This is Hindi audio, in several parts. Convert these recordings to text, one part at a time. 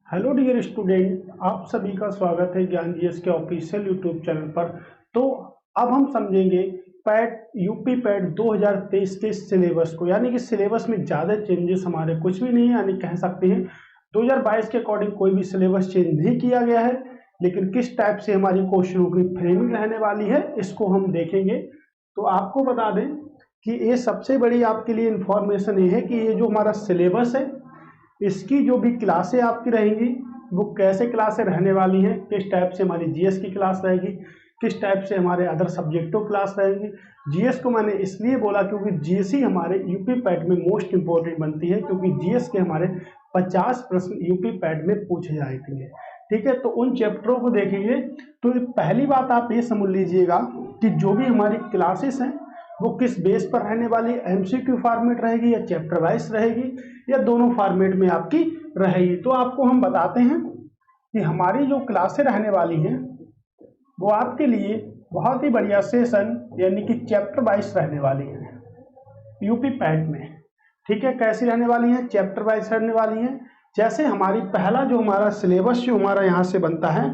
हेलो डियर स्टूडेंट, आप सभी का स्वागत है ज्ञान जीएस के ऑफिशियल यूट्यूब चैनल पर। तो अब हम समझेंगे पैट यूपी पैट 2023 के सिलेबस को, यानी कि सिलेबस में ज़्यादा चेंजेस हमारे कुछ भी नहीं है, यानी कह सकते हैं 2022 के अकॉर्डिंग कोई भी सिलेबस चेंज नहीं किया गया है। लेकिन किस टाइप से हमारी क्वेश्चनों की फ्रेमिंग रहने वाली है इसको हम देखेंगे। तो आपको बता दें कि ये सबसे बड़ी आपके लिए इंफॉर्मेशन ये है कि ये जो हमारा सिलेबस है इसकी जो भी क्लासें आपकी रहेंगी वो कैसे क्लासें रहने वाली हैं, किस टाइप से हमारी जीएस की क्लास रहेगी, किस टाइप से हमारे अदर सब्जेक्टों क्लास रहेंगी। जीएस को मैंने इसलिए बोला क्योंकि जीएस ही हमारे यूपी पैट में मोस्ट इंपॉर्टेंट बनती है, क्योंकि जीएस के हमारे 50 प्रश्न यूपी पैट में पूछे जाते हैं। ठीक है, तो उन चैप्टरों को देखेंगे। तो पहली बात आप ये समझ लीजिएगा कि जो भी हमारी क्लासेस हैं वो किस बेस पर रहने वाली, एमसीक्यू फॉर्मेट रहेगी या चैप्टर वाइज रहेगी या दोनों फॉर्मेट में आपकी रहेगी। तो आपको हम बताते हैं कि हमारी जो क्लासें रहने वाली हैं वो आपके लिए बहुत ही बढ़िया सेशन यानी कि चैप्टर वाइज रहने वाली है यूपी पैट में। ठीक है, कैसी रहने वाली है? चैप्टर वाइज रहने वाली है। जैसे हमारी पहला जो हमारा सिलेबस जो हमारा यहाँ से बनता है,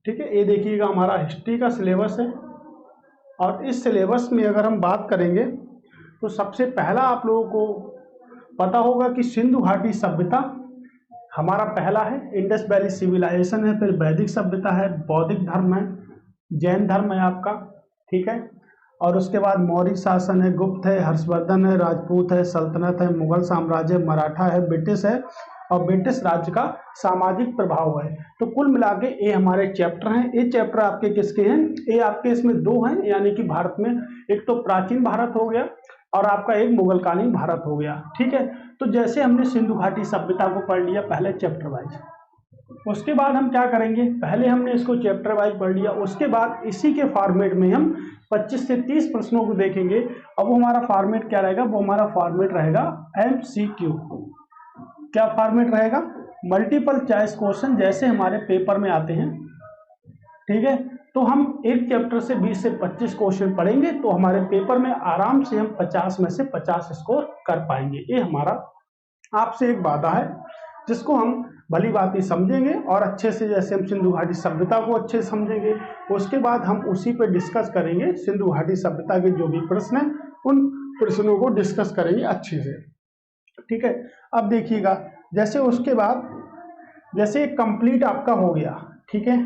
ठीक है, ये देखिएगा हमारा हिस्ट्री का सिलेबस है। और इस सिलेबस में अगर हम बात करेंगे तो सबसे पहला आप लोगों को पता होगा कि सिंधु घाटी सभ्यता हमारा पहला है, इंडस वैली सिविलाइजेशन है, फिर वैदिक सभ्यता है, बौद्धिक धर्म है, जैन धर्म है आपका। ठीक है, और उसके बाद मौर्य शासन है, गुप्त है, हर्षवर्धन है, राजपूत है, सल्तनत है, मुगल साम्राज्य, मराठा है, ब्रिटिश है और ब्रिटिश राज्य का सामाजिक प्रभाव है। तो कुल मिला के ये हमारे चैप्टर हैं। ये चैप्टर आपके किसके हैं? ये आपके इसमें दो हैं, यानी कि भारत में एक तो प्राचीन भारत हो गया और आपका एक मुगलकालीन भारत हो गया। ठीक है, तो जैसे हमने सिंधु घाटी सभ्यता को पढ़ लिया पहले चैप्टर वाइज, उसके बाद हम क्या करेंगे, पहले हमने इसको चैप्टर वाइज पढ़ लिया, उसके बाद इसी के फॉर्मेट में हम 25 से 30 प्रश्नों को देखेंगे। अब वो हमारा फॉर्मेट क्या रहेगा? वो हमारा फॉर्मेट रहेगा एमसीक्यू। क्या फॉर्मेट रहेगा? मल्टीपल चॉइस क्वेश्चन, जैसे हमारे पेपर में आते हैं। ठीक है, तो हम एक चैप्टर से 20 से 25 क्वेश्चन पढ़ेंगे तो हमारे पेपर में आराम से हम 50 में से 50 स्कोर कर पाएंगे। ये हमारा आपसे एक वादा है जिसको हम भली बात ही समझेंगे और अच्छे से, जैसे हम सिंधु घाटी सभ्यता को अच्छे से समझेंगे, उसके बाद हम उसी पे डिस्कस करेंगे। सिंधु घाटी सभ्यता के जो भी प्रश्न हैं उन प्रश्नों को डिस्कस करेंगे अच्छे से। ठीक है, अब देखिएगा, जैसे उसके बाद जैसे कंप्लीट आपका हो गया। ठीक है,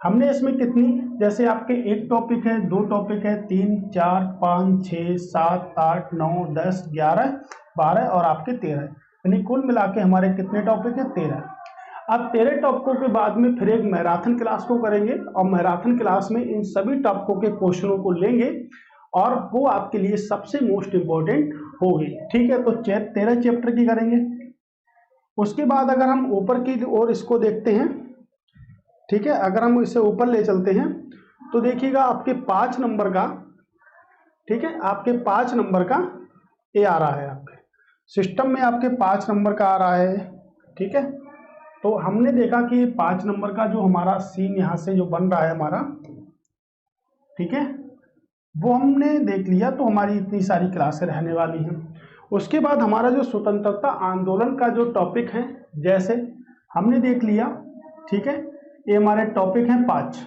हमने इसमें कितनी, जैसे आपके एक टॉपिक है, दो टॉपिक है, 3, 4, 5, 6, 7, 8, 9, 10, 11, 12 और आपके 13, यानी कुल मिला के हमारे कितने टॉपिक है? 13। अब 13 टॉपिकों के बाद में फिर एक मैराथन क्लास को करेंगे और मैराथन क्लास में इन सभी टॉपिकों के क्वेश्चनों को लेंगे और वो आपके लिए सबसे मोस्ट इंपॉर्टेंट होगी। ठीक है, तो 13 चैप्टर की करेंगे। उसके बाद अगर हम ऊपर की ओर इसको देखते हैं, ठीक है, अगर हम इसे ऊपर ले चलते हैं तो देखिएगा आपके 5 नंबर का, ठीक है, आपके 5 नंबर का ये आ रहा है, आपके सिस्टम में आपके 5 नंबर का आ रहा है। ठीक है, तो हमने देखा कि 5 नंबर का जो हमारा सीन यहाँ से जो बन रहा है हमारा, ठीक है, वो हमने देख लिया। तो हमारी इतनी सारी क्लासें रहने वाली हैं। उसके बाद हमारा जो स्वतंत्रता आंदोलन का जो टॉपिक है, जैसे हमने देख लिया। ठीक है, ये हमारे टॉपिक हैं 5।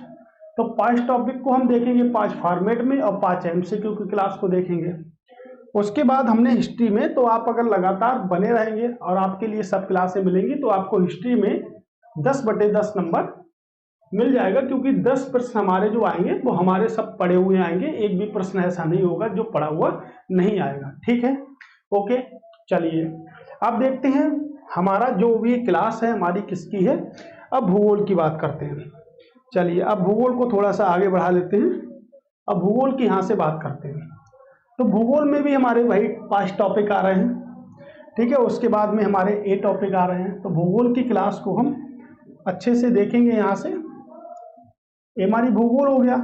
तो 5 टॉपिक को हम देखेंगे 5 फॉर्मेट में और 5 एमसीक्यू की क्लास को देखेंगे। उसके बाद हमने हिस्ट्री में, तो आप अगर लगातार बने रहेंगे और आपके लिए सब क्लासें मिलेंगी तो आपको हिस्ट्री में 10/10 नंबर मिल जाएगा, क्योंकि 10 प्रश्न हमारे जो आएंगे वो हमारे सब पढ़े हुए आएंगे। एक भी प्रश्न ऐसा नहीं होगा जो पढ़ा हुआ नहीं आएगा। ठीक है, ओके, चलिए अब देखते हैं हमारा जो भी क्लास है हमारी किसकी है। अब भूगोल की बात करते हैं। चलिए अब भूगोल को थोड़ा सा आगे बढ़ा लेते हैं। अब भूगोल की यहाँ से बात करते हैं। तो भूगोल में भी हमारे भाई 5 टॉपिक आ रहे हैं। ठीक है, उसके बाद में हमारे 8 टॉपिक आ रहे हैं। तो भूगोल की क्लास को हम अच्छे से देखेंगे। यहाँ से ये हमारी भूगोल हो गया,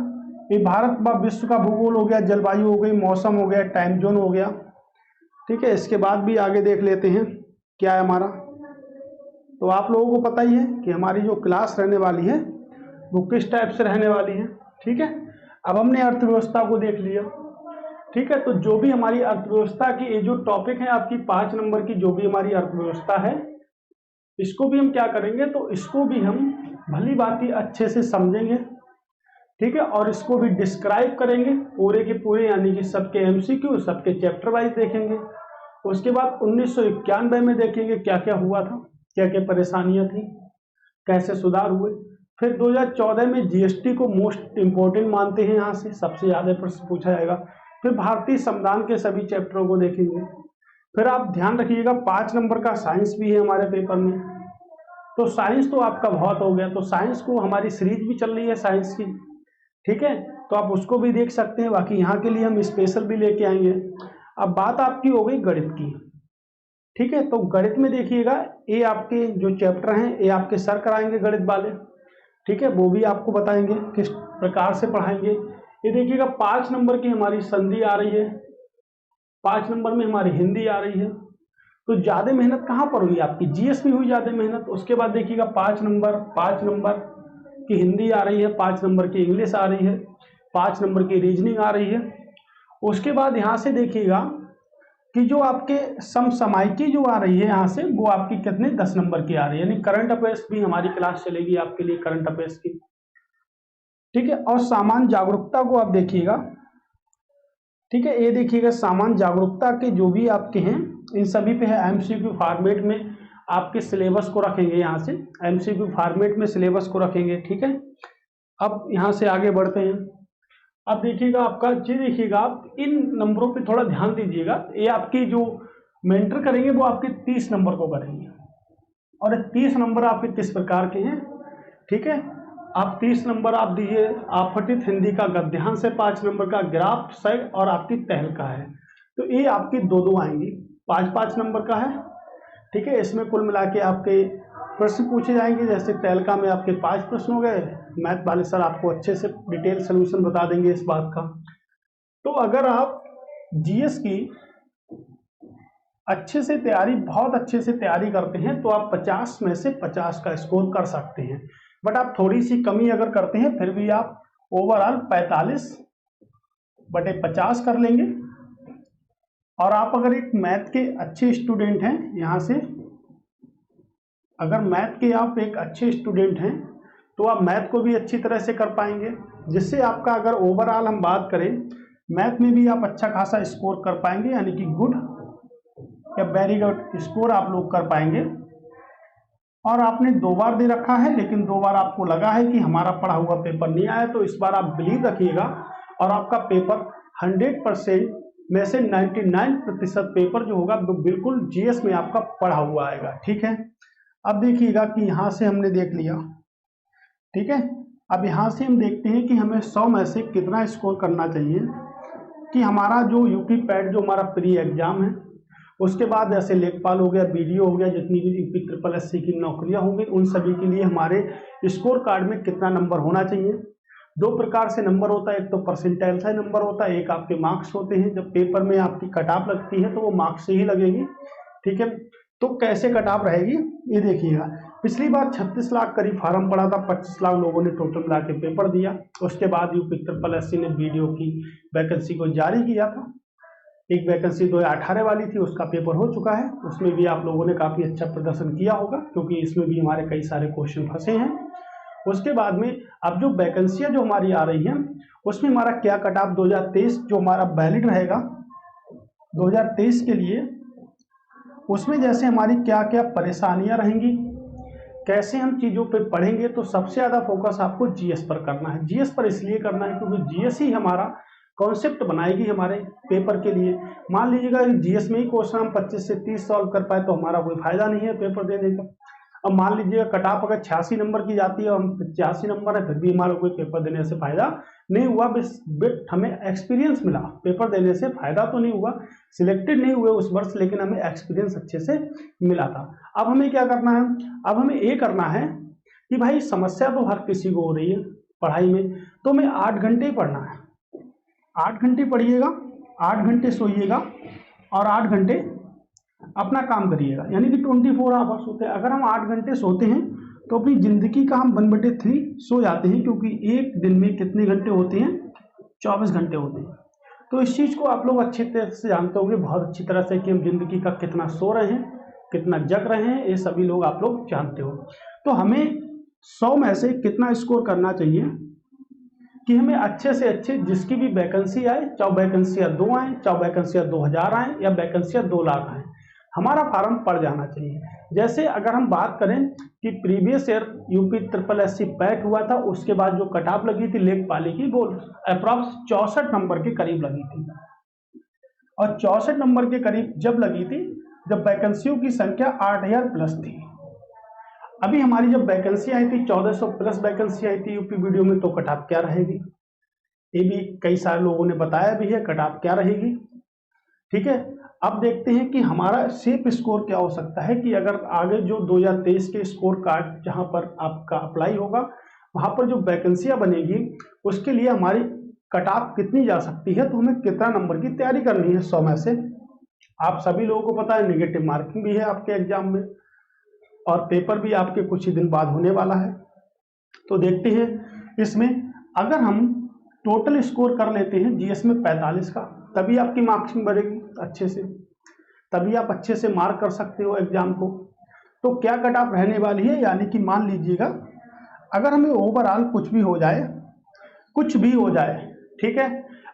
ये भारत व विश्व का भूगोल हो गया, जलवायु हो गई, मौसम हो गया, टाइम जोन हो गया। ठीक है, इसके बाद भी आगे देख लेते हैं क्या है हमारा। तो आप लोगों को पता ही है कि हमारी जो क्लास रहने वाली है वो किस टाइप से रहने वाली है। ठीक है, अब हमने अर्थव्यवस्था को देख लिया। ठीक है, तो जो भी हमारी अर्थव्यवस्था की ये जो टॉपिक है आपकी 5 नंबर की, जो भी हमारी अर्थव्यवस्था है, इसको भी हम क्या करेंगे, तो इसको भी हम भली बात अच्छे से समझेंगे, ठीक है, और इसको भी डिस्क्राइब करेंगे पूरे के पूरे, यानी कि सबके एमसीक्यू, सबके चैप्टर वाइज देखेंगे। उसके बाद 1991 में देखेंगे क्या क्या हुआ था, क्या क्या परेशानियां थी, कैसे सुधार हुए। फिर 2014 में जीएसटी को मोस्ट इंपोर्टेंट मानते हैं, यहाँ से सबसे ज्यादा प्रश्न पूछा जाएगा। फिर भारतीय संविधान के सभी चैप्टरों को देखेंगे। फिर आप ध्यान रखिएगा 5 नंबर का साइंस भी है हमारे पेपर में। तो साइंस तो आपका बहुत हो गया, तो साइंस को हमारी सीरीज भी चल रही है साइंस की, ठीक है, तो आप उसको भी देख सकते हैं। बाकी यहाँ के लिए हम स्पेशल भी लेके आएंगे। अब बात आपकी हो गई गणित की, ठीक है, तो गणित में देखिएगा ये आपके जो चैप्टर हैं ये आपके सर कराएंगे गणित वाले, ठीक है, वो भी आपको बताएंगे किस प्रकार से पढ़ाएंगे। ये देखिएगा 5 नंबर की हमारी संधि आ रही है, 5 नंबर में हमारी हिंदी आ रही है। तो ज्यादा मेहनत कहाँ पर हुई आपकी, जीएस में हुई ज्यादा मेहनत। उसके बाद देखिएगा 5 नंबर की हिंदी आ रही है, 5 नंबर की इंग्लिश आ रही है, 5 नंबर की रीजनिंग आ रही है। उसके बाद यहाँ से देखिएगा कि जो आपके समसामयिकी जो आ रही है यहाँ से, वो आपकी कितने 10 नंबर की आ रही है, यानी करंट अफेयर्स भी हमारी क्लास चलेगी आपके लिए, करंट अफेयर्स की, ठीक है। और सामान्य जागरूकता को आप देखिएगा, ठीक है, ये देखिएगा सामान्य जागरूकता के जो भी आपके हैं इन सभी पे है, एमसीक्यू फॉर्मेट में आपके सिलेबस को रखेंगे, यहाँ से एमसीक्यू फॉर्मेट में सिलेबस को रखेंगे, ठीक है। अब यहाँ से आगे बढ़ते हैं। अब देखिएगा आपका जी, देखिएगा आप इन नंबरों पे थोड़ा ध्यान दीजिएगा। ये आपकी जो मेंटर करेंगे वो आपके 30 नंबर को करेंगे, और 30 नंबर आपके किस प्रकार के हैं, ठीक है। आप 30 नंबर आप दीजिए आपठित हिंदी का गद्यांश है, 5 नंबर का ग्राफ सेग और आपकी तहलका है। तो ये आपकी दो आएंगी, 5-5 नंबर का है, ठीक है। इसमें कुल मिला के आपके प्रश्न पूछे जाएंगे। जैसे तहलका में आपके 5 प्रश्न हो गए, मैथ वाले सर आपको अच्छे से डिटेल सोल्यूशन बता देंगे इस बात का। तो अगर आप जीएस की अच्छे से तैयारी, बहुत अच्छे से तैयारी करते हैं तो आप 50 में से 50 का स्कोर कर सकते हैं। बट आप थोड़ी सी कमी अगर करते हैं फिर भी आप ओवरऑल 45/50 कर लेंगे। और आप अगर एक मैथ के अच्छे स्टूडेंट हैं, यहाँ से अगर मैथ के आप एक अच्छे स्टूडेंट हैं तो आप मैथ को भी अच्छी तरह से कर पाएंगे, जिससे आपका अगर ओवरऑल हम बात करें मैथ में भी आप अच्छा खासा स्कोर कर पाएंगे, यानी कि गुड या वेरी गुड स्कोर आप लोग कर पाएंगे। और आपने 2 बार दे रखा है, लेकिन 2 बार आपको लगा है कि हमारा पढ़ा हुआ पेपर नहीं आया, तो इस बार आप बिलीव रखिएगा और आपका पेपर 100% में से 99% पेपर जो होगा वो बिल्कुल जीएस में आपका पढ़ा हुआ आएगा, ठीक है। अब देखिएगा कि यहाँ से हमने देख लिया, ठीक है। अब यहाँ से हम देखते हैं कि हमें 100 में से कितना स्कोर करना चाहिए, कि हमारा जो यूपी पैट जो हमारा प्री एग्जाम है, उसके बाद जैसे लेखपाल हो गया, बीडीओ हो गया, जितनी भी यूपी SSC की नौकरियां होंगी उन सभी के लिए हमारे स्कोर कार्ड में कितना नंबर होना चाहिए। 2 प्रकार से नंबर होता है, एक तो परसेंटाइल से नंबर होता है, एक आपके मार्क्स होते हैं। जब पेपर में आपकी कट ऑफ लगती है तो वो मार्क्स से ही लगेगी, ठीक है। तो कैसे कट ऑफ रहेगी ये देखिएगा। पिछली बार 36 लाख करीब फार्म पड़ा था, 25 लाख लोगों ने टोटल मिला के पेपर दिया। उसके बाद यूपी SSC ने बीडीओ की वैकेंसी को जारी किया था। एक वैकेंसी 2018 वाली थी, उसका पेपर हो चुका है, उसमें भी आप लोगों ने काफ़ी अच्छा प्रदर्शन किया होगा, क्योंकि इसमें भी हमारे कई सारे क्वेश्चन फंसे हैं। उसके बाद में अब जो वैकेंसियाँ जो हमारी आ रही हैं उसमें हमारा क्या कट ऑफ 2023 जो हमारा वैलिड रहेगा 2023 के लिए, उसमें जैसे हमारी क्या क्या परेशानियां रहेंगी, कैसे हम चीज़ों पे पढ़ेंगे, तो सबसे ज़्यादा फोकस आपको जीएस पर करना है। जीएस पर इसलिए करना है क्योंकि जीएस ही हमारा कॉन्सेप्ट बनाएगी हमारे पेपर के लिए। मान लीजिएगा जीएस में ही क्वेश्चन हम 25 से 30 सॉल्व कर पाए तो हमारा कोई फायदा नहीं है पेपर देने का। अब मान लीजिएगा कट ऑफ अगर 86 नंबर की जाती है और हम 85 नंबर है, फिर भी हमारा कोई पेपर देने से फायदा नहीं हुआ। बट हमें एक्सपीरियंस मिला, पेपर देने से फायदा तो नहीं हुआ, सिलेक्टेड नहीं हुए उस वर्ष, लेकिन हमें एक्सपीरियंस अच्छे से मिला था। अब हमें क्या करना है, अब हमें ये करना है कि भाई समस्या तो हर किसी को हो रही है पढ़ाई में, तो हमें 8 घंटे ही पढ़ना है। 8 घंटे पढ़िएगा, 8 घंटे सोइएगा और 8 घंटे अपना काम करिएगा, यानी कि 24 आवर्स होते हैं। अगर हम 8 घंटे सोते हैं तो अपनी ज़िंदगी का हम 1/3 सो जाते हैं, क्योंकि एक दिन में कितने घंटे होते हैं, 24 घंटे होते हैं। तो इस चीज़ को आप लोग अच्छी तरह से जानते होंगे, बहुत अच्छी तरह से, कि हम ज़िंदगी का कितना सो रहे हैं, कितना जग रहे हैं, ये सभी लोग आप लोग जानते हो। तो हमें 100 में से कितना स्कोर करना चाहिए कि हमें अच्छे से अच्छे जिसकी भी वैकेंसी आए, चाहे वैकेंसियाँ 2 आए, चाहे वैकेंसियाँ 2000 आए या वैकेंसियाँ 2 लाख आए, हमारा फार्म पड़ जाना चाहिए। जैसे अगर हम बात करें कि previous year UP triple SC PAT हुआ था, उसके बाद जो कट ऑफ लगी थी लेखपाली की वो अप्रॉक्स 64 नंबर के करीब लगी थी, और 64 नंबर के करीब जब लगी थी, जब वैकेंसियों की संख्या 8000 प्लस थी। अभी हमारी जब वैकेंसी आई थी 1400 प्लस वैकेंसी आई थी यूपी वीडियो में, तो कट ऑफ क्या रहेगी, ये भी कई सारे लोगों ने बताया भी है कट ऑफ क्या रहेगी। ठीक है, अब देखते हैं कि हमारा सेफ स्कोर क्या हो सकता है कि अगर आगे जो 2023 के स्कोर कार्ड जहां पर आपका अप्लाई होगा, वहां पर जो वैकेंसियां बनेगी उसके लिए हमारी कट ऑफ कितनी जा सकती है, तो हमें कितना नंबर की तैयारी करनी है 100 में से। आप सभी लोगों को पता है नेगेटिव मार्किंग भी है आपके एग्जाम में, और पेपर भी आपके कुछ ही दिन बाद होने वाला है। तो देखते हैं इसमें अगर हम टोटल स्कोर कर लेते हैं जीएस में 45 का, तभी आपकी मार्क्सिंग बढ़ेगी अच्छे से, तभी आप अच्छे से मार्क कर सकते हो एग्जाम को। तो क्या कट ऑफ रहने वाली है, यानी कि मान लीजिएगा अगर हमें ओवरऑल कुछ भी हो जाए, कुछ भी हो जाए, ठीक है,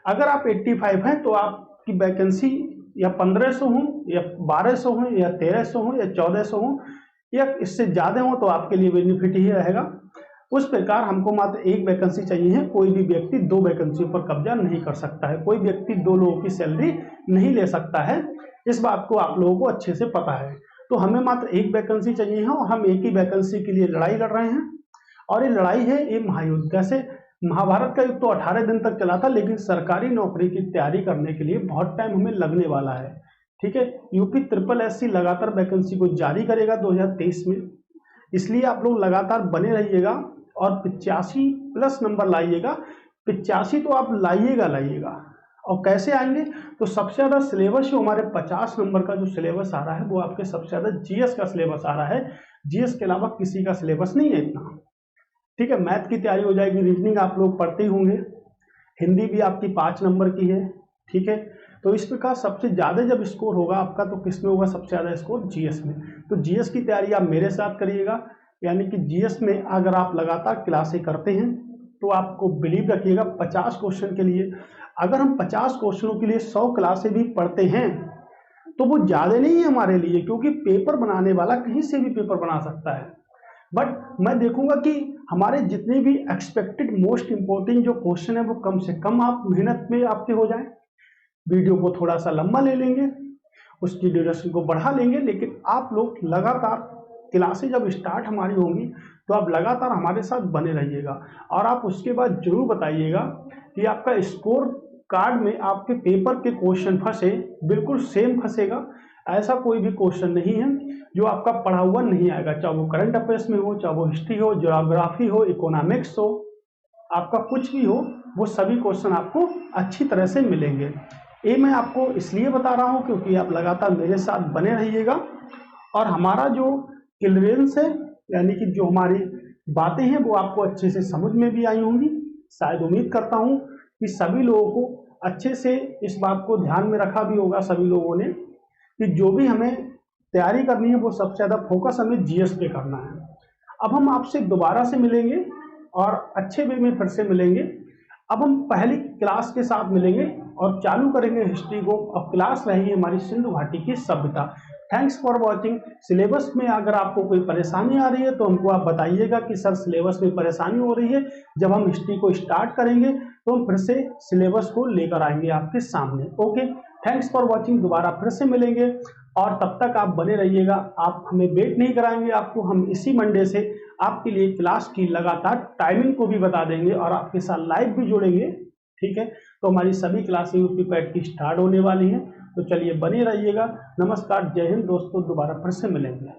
अगर आप 85 हैं तो आपकी वैकेंसी या 1500 हो या 1200 हो या 1300 हो या 1400 हो या इससे ज़्यादा हो, तो आपके लिए बेनिफिट ही रहेगा। उस प्रकार हमको मात्र एक वैकेंसी चाहिए है, कोई भी व्यक्ति 2 वैकेंसी पर कब्जा नहीं कर सकता है, कोई व्यक्ति 2 लोगों की सैलरी नहीं ले सकता है, इस बात को आप लोगों को अच्छे से पता है। तो हमें मात्र एक वैकेंसी चाहिए है और हम एक ही वैकेंसी के लिए लड़ाई लड़ रहे हैं, और ये लड़ाई है ये महायुद्ध। जैसे महाभारत का युद्ध तो 18 दिन तक चला था, लेकिन सरकारी नौकरी की तैयारी करने के लिए बहुत टाइम हमें लगने वाला है। ठीक है, यूपी ट्रिपल एससी लगातार वैकेंसी को जारी करेगा 2023 में, इसलिए आप लोग लगातार बने रहिएगा और 85 प्लस नंबर लाइएगा। 85 तो आप लाइएगा, और कैसे आएंगे, तो सबसे ज़्यादा सिलेबस जो हमारे 50 नंबर का जो सिलेबस आ रहा है वो आपके सबसे ज़्यादा जीएस का सिलेबस आ रहा है, जीएस के अलावा किसी का सिलेबस नहीं है इतना। ठीक है, मैथ की तैयारी हो जाएगी, रीजनिंग आप लोग पढ़ते ही होंगे, हिंदी भी आपकी 5 नंबर की है। ठीक है, तो इस प्रकार सबसे ज़्यादा जब स्कोर होगा आपका, तो किस में होगा सबसे ज़्यादा स्कोर, जीएस में। तो जीएस की तैयारी आप मेरे साथ करिएगा, यानी कि जीएस में अगर आप लगातार क्लासें करते हैं तो आपको बिलीव रखिएगा 50 क्वेश्चन के लिए, अगर हम 50 क्वेश्चनों के लिए 100 क्लासें भी पढ़ते हैं तो वो ज़्यादा नहीं है हमारे लिए, क्योंकि पेपर बनाने वाला कहीं से भी पेपर बना सकता है। बट मैं देखूंगा कि हमारे जितने भी एक्सपेक्टेड मोस्ट इंपॉर्टेंट जो क्वेश्चन है वो कम से कम आप मेहनत में आपके हो जाए। वीडियो को थोड़ा सा लंबा ले लेंगे, उसकी ड्यूरेशन को बढ़ा लेंगे, लेकिन आप लोग लगातार क्लासें जब स्टार्ट हमारी होंगी तो आप लगातार हमारे साथ बने रहिएगा, और आप उसके बाद जरूर बताइएगा कि आपका स्कोर कार्ड में आपके पेपर के क्वेश्चन फंसे, बिल्कुल सेम फंसेगा, ऐसा कोई भी क्वेश्चन नहीं है जो आपका पढ़ा हुआ नहीं आएगा, चाहे वो करंट अफेयर्स में हो, चाहे वो हिस्ट्री हो, ज्योग्राफी हो, इकोनॉमिक्स हो, आपका कुछ भी हो, वो सभी क्वेश्चन आपको अच्छी तरह से मिलेंगे। ये मैं आपको इसलिए बता रहा हूँ क्योंकि आप लगातार मेरे साथ बने रहिएगा, और हमारा जो क्लियरेंस है, यानी कि जो हमारी बातें हैं वो आपको अच्छे से समझ में भी आई होंगी। शायद उम्मीद करता हूँ कि सभी लोगों को अच्छे से इस बात को ध्यान में रखा भी होगा सभी लोगों ने, कि जो भी हमें तैयारी करनी है वो सबसे ज़्यादा फोकस हमें जीएस पे करना है। अब हम आपसे दोबारा से मिलेंगे और अच्छे वे में फिर से मिलेंगे। अब हम पहली क्लास के साथ मिलेंगे और चालू करेंगे हिस्ट्री को, और क्लास रहेगी हमारी सिंधु घाटी की सभ्यता। Thanks for watching. सिलेबस में अगर आपको कोई परेशानी आ रही है तो हमको आप बताइएगा कि सर सिलेबस में परेशानी हो रही है। जब हम हिस्ट्री को स्टार्ट करेंगे तो हम फिर से सिलेबस को लेकर आएंगे आपके सामने। Okay, thanks for watching. दोबारा फिर से मिलेंगे, और तब तक आप बने रहिएगा। आप हमें वेट नहीं कराएंगे, आपको हम इसी मंडे से आपके लिए क्लास की लगातार टाइमिंग को भी बता देंगे और आपके साथ लाइव भी जुड़ेंगे। ठीक है, तो हमारी सभी क्लासें यूपी पैट की स्टार्ट होने वाली हैं। तो चलिए बने रहिएगा। नमस्कार, जय हिंद दोस्तों, दोबारा फिर से मिलेंगे।